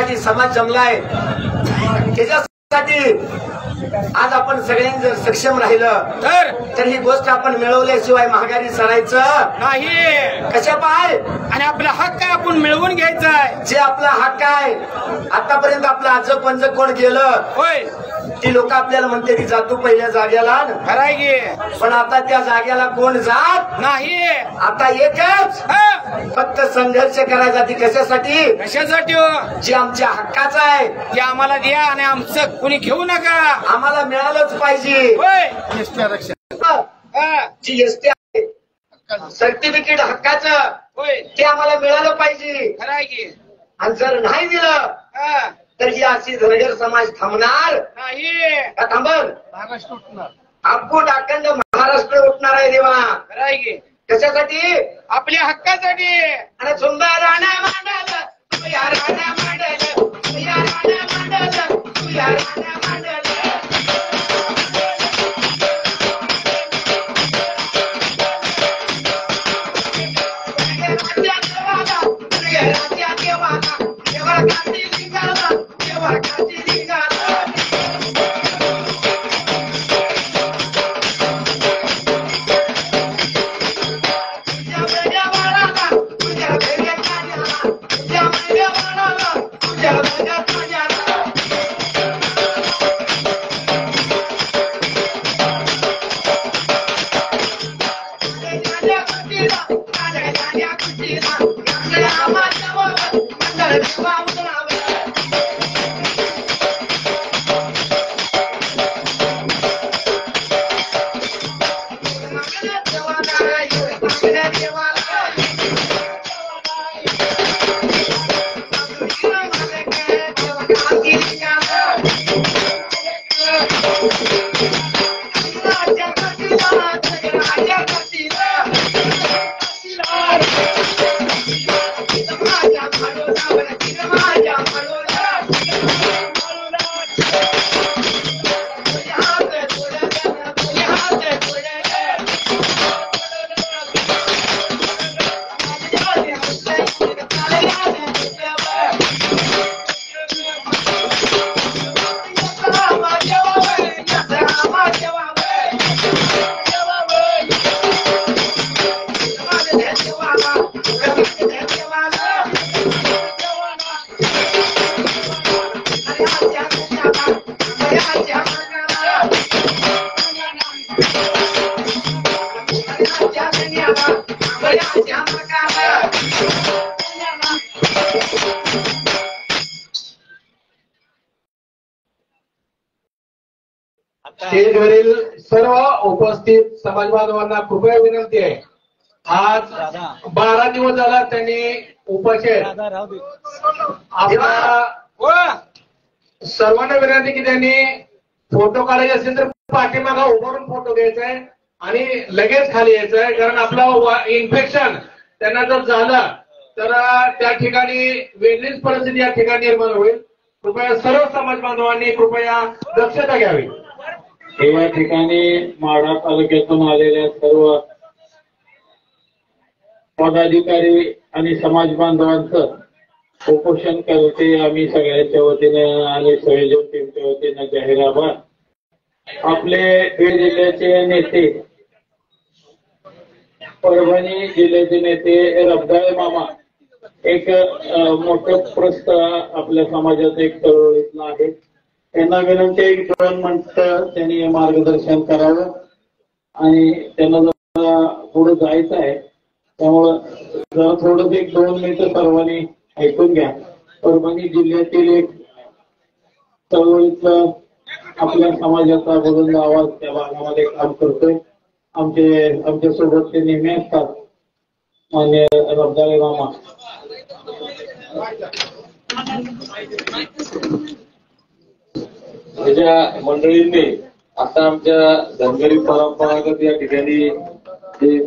ज्याच्यासाठी समाज जमलाय त्याच्यासाठी आज आपण सगळ्यांनी जर सक्षम राहिलं तर ही गोष्ट आपण मिळवल्याशिवाय महागारी सरायचं नाही. कशा पाय आणि आपला हक्क आपण मिळवून घ्यायचा आहे. जे आपला हक्क आहे आतापर्यंत आपलं आजं पंज कोण गेलं होय, ती लोक आपल्याला म्हणते की जातो पहिल्या जाग्याला खराय गे, पण आता त्या जाग्याला कोण जात नाही. आता एकच फक्त संघर्ष करायचा. ती कशासाठी? कशासाठी? जे आमच्या हक्काचं आहे ते आम्हाला द्या आणि आमचं कुणी घेऊ नका. आम्हाला मिळालंच पाहिजे. होय, जी एसटी आहे सर्टिफिकेट हक्काचं होय, ते आम्हाला मिळालं पाहिजे. खराय गे. आणि जर नाही दिलं तर ही अशी धनगर समाज थांबणार नाही. का थांबल? महाराष्ट्र उठणार. अखंड अखंड महाराष्ट्र उठणार आहे देवा. खराय गे. कशासाठी? आपल्या हक्कासाठी. आणि सुंदर राणा मांडल तुया राणा मांडल तुया राणा मांडल तुया राणा मांडल स्टेजवरील सर्व उपस्थित समाज बांधवांना कृपया विनंती आहे. आज 12 दिवस झाला त्यांनी उपाशी आपल्या सर्वांना विनंती की त्यांनी फोटो काढायचे असेल तर पाठीमागा उभारून फोटो घ्यायचा आहे आणि लगेच खाली यायचं आहे. कारण आपलं इन्फेक्शन त्यांना जर झालं तर त्या ठिकाणी वेगळीच परिस्थिती या ठिकाणी निर्माण होईल. कृपया सर्व समाज बांधवांनी कृपया दक्षता घ्यावी. या ठिकाणी माढा तालुक्यातून आलेल्या सर्व पदाधिकारी आणि समाज बांधवांचं उपोषण करते आम्ही सगळ्यांच्या वतीनं आणि संयोजन टीमच्या वतीनं जाहीर आभार. आपले बीड जिल्ह्याचे नेते, परभणी जिल्ह्याचे नेते रबदाळे मामा एक मोठं प्रस्त आपल्या समाजात एक चळवळीतलं आहे. त्यांना विनंती आहे की 2 मिनिटं त्यांनी मार्गदर्शन करावं आणि त्यांना जरा पुढे जायचं आहे. त्यामुळं जरा थोडं 1-2 मिनिटं सर्वांनी ऐकून घ्या. परभणी जिल्ह्यातील एक चळवळीतलं आपल्या समाजाचा बुलंद आवाज त्या भागामध्ये काम करतोय. आमच्या सोबत ते नेहमी असतात मान्य रबदाळे मामा. माझ्या मंडळींनी आता आमच्या धनगरी परंपरागत या ठिकाणी जे